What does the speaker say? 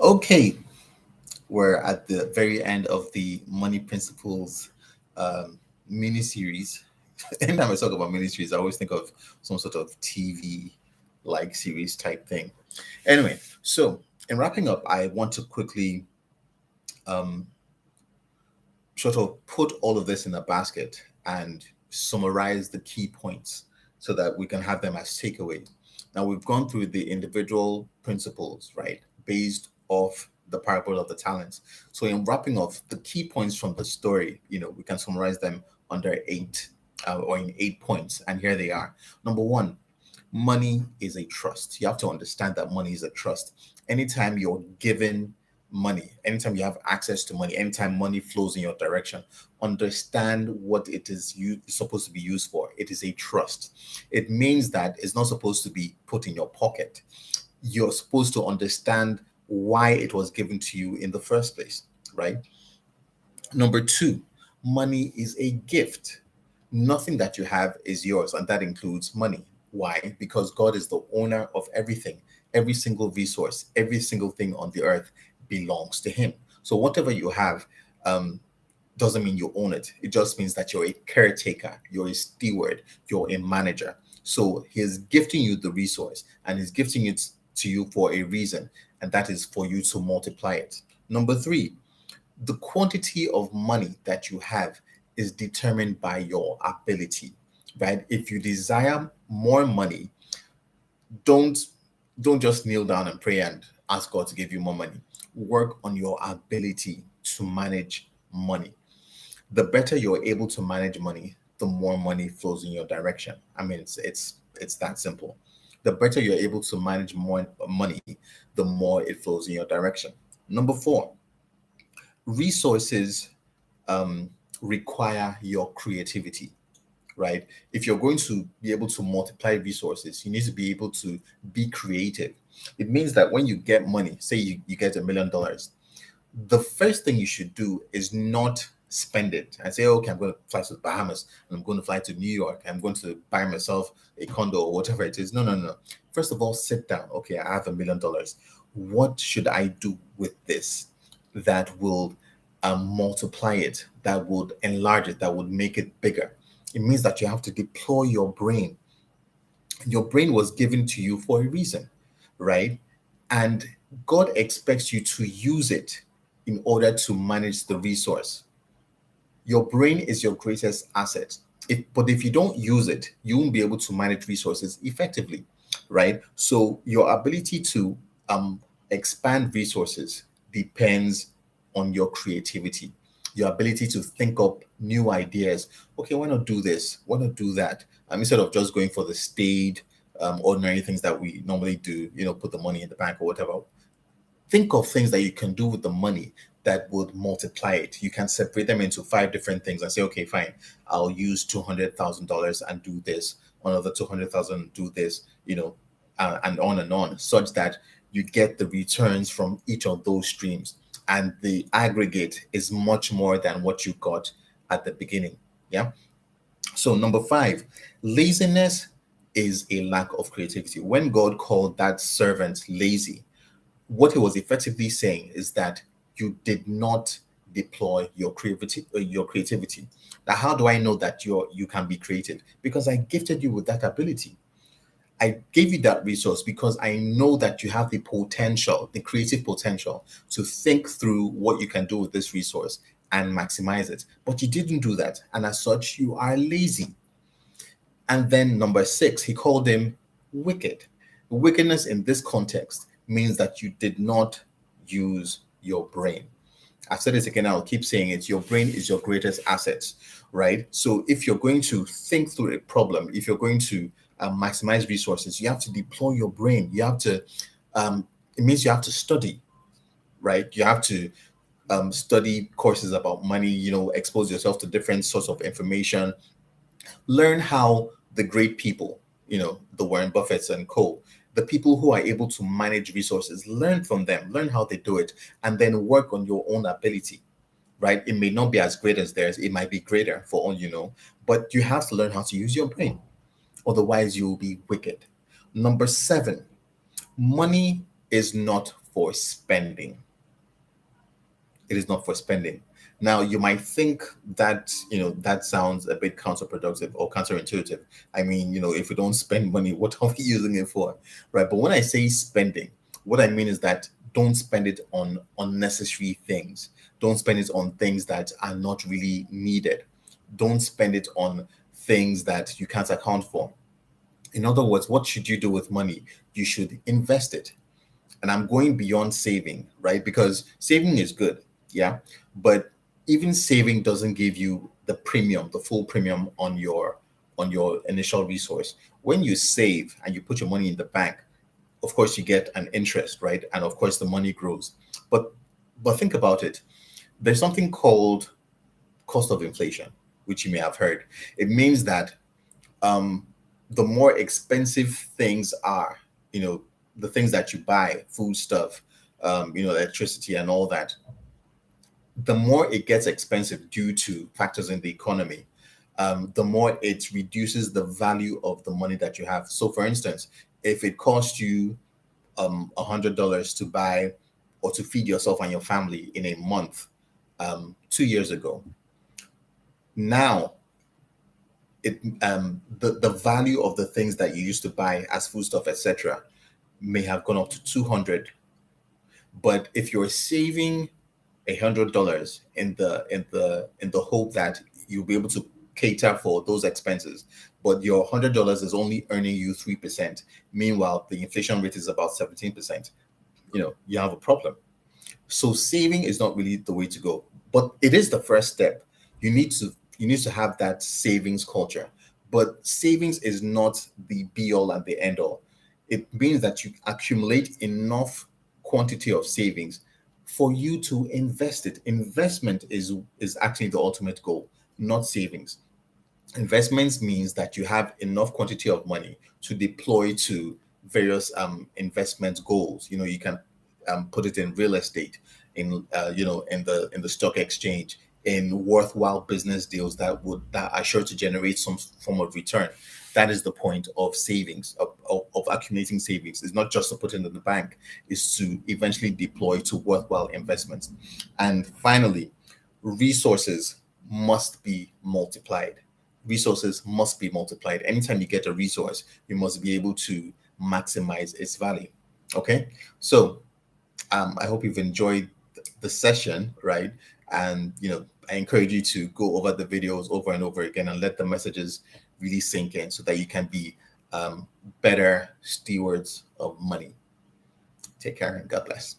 Okay, we're at the very end of the Money Principles mini series. Anytime I talk about mini series, I always think of some sort of TV like series type thing. Anyway, so in wrapping up, I want to quickly um, sort of put all of this in a basket and summarize the key points so that we can have them as takeaway. Now, we've gone through the individual principles, right, based off the parable of the talents. So, in wrapping up the key points from the story, we can summarize them under eight or in 8 points. And here they are. Number one, money is a trust. You have to understand that money is a trust. Anytime you're given money, anytime you have access to money, anytime money flows in your direction, understand what it is supposed to be used for. It is a trust. It means that it's not supposed to be put in your pocket. You're supposed to understand why it was given to you in the first place, right? Number two, money is a gift. Nothing that you have is yours, and that includes money. Why? Because God is the owner of everything. Every single resource, every single thing on the earth belongs to Him. So whatever you have doesn't mean you own it. It just means that you're a caretaker, you're a steward, you're a manager. So He's gifting you the resource, and He's gifting it to you for a reason, and that is for you to multiply it. Number three, the quantity of money that you have is determined by your ability, right? If you desire more money, don't don't just kneel down and pray and ask God to give you more money. Work on your ability to manage money. The better you're able to manage money, the more money flows in your direction. I mean, it's that simple. The better you're able to manage more money, the more it flows in your direction. Number four, resources um, require your creativity, right? If you're going to be able to multiply resources, you need to be able to be creative. It means that when you get money, say you get $1 million, the first thing you should do is not spend it and say, okay, I'm going to fly to the Bahamas and I'm going to fly to New York. I'm going to buy myself a condo or whatever it is. No, no, no. First of all, sit down. Okay, I have $1 million. What should I do with this that will multiply it, that would enlarge it, that would make it bigger? It means that you have to deploy your brain. Your brain was given to you for a reason, right? And God expects you to use it in order to manage the resource. Your brain is your greatest asset. But if you don't use it, you won't be able to manage resources effectively, right? So your ability to um, expand resources depends on your creativity, your ability to think up new ideas. Okay, why not do this? Why not do that? Instead of just going for the staid, ordinary things that we normally do, put the money in the bank or whatever. Think of things that you can do with the money that would multiply it. You can separate them into five different things and say, okay, fine, I'll use $200,000 and do this, another 200,000 do this, and on, such that you get the returns from each of those streams. And the aggregate is much more than what you got at the beginning. Yeah. So, number five, laziness is a lack of creativity. When God called that servant lazy, what he was effectively saying is that you did not deploy your creativity. Now, how do I know that you can be creative? Because I gifted you with that ability. I gave you that resource because I know that you have the potential, the creative potential to think through what you can do with this resource and maximize it. But you didn't do that. And as such, you are lazy. And then number six, he called him wicked. Wickedness in this context means that you did not use your brain. I've said this again, I'll keep saying it. Your brain is your greatest asset, right? So if you're going to think through a problem, if you're going to maximize resources, you have to deploy your brain. You have to, it means you have to study, right? You have to study courses about money, expose yourself to different sorts of information, learn how the great people, the Warren Buffetts and co, the people who are able to manage resources, learn from them, learn how they do it, and then work on your own ability, right? It may not be as great as theirs, it might be greater for all you know, but you have to learn how to use your brain. Otherwise, you'll be wicked. Number seven, money is not for spending. It is not for spending. Now, you might think that, that sounds a bit counterproductive or counterintuitive. I mean, if we don't spend money, what are we using it for? Right. But when I say spending, what I mean is that don't spend it on unnecessary things. Don't spend it on things that are not really needed. Don't spend it on things that you can't account for. In other words, what should you do with money? You should invest it. And I'm going beyond saving, right? Because saving is good, yeah, but even saving doesn't give you the premium, the full premium on your initial resource. When you save and you put your money in the bank, of course you get an interest, right? And of course the money grows. But think about it. There's something called cost of inflation, which you may have heard. It means that um, the more expensive things are, the things that you buy, food stuff, electricity and all that, the more it gets expensive due to factors in the economy, the more it reduces the value of the money that you have. So, for instance, if it costs you $100 to buy or to feed yourself and your family in a month 2 years ago, now the value of the things that you used to buy as foodstuff, etc., may have gone up to 200. But if you're saving $100 in the hope that you'll be able to cater for those expenses, but your $100 is only earning you 3%. Meanwhile, the inflation rate is about 17%. You have a problem. So saving is not really the way to go, but it is the first step. You need to have that savings culture, but savings is not the be all and the end all. It means that you accumulate enough quantity of savings for you to invest it. Investment is actually the ultimate goal, not savings. Investments means that you have enough quantity of money to deploy to various investment goals. You can put it in real estate, in the stock exchange, in worthwhile business deals that are sure to generate some form of return. That is the point of savings, of accumulating savings. It's not just to put it in the bank, it's to eventually deploy to worthwhile investments. And finally, resources must be multiplied. Resources must be multiplied. Anytime you get a resource, you must be able to maximize its value. Okay. So I hope you've enjoyed the session, right? And I encourage you to go over the videos over and over again and let the messages really sink in so that you can be better stewards of money. Take care and God bless.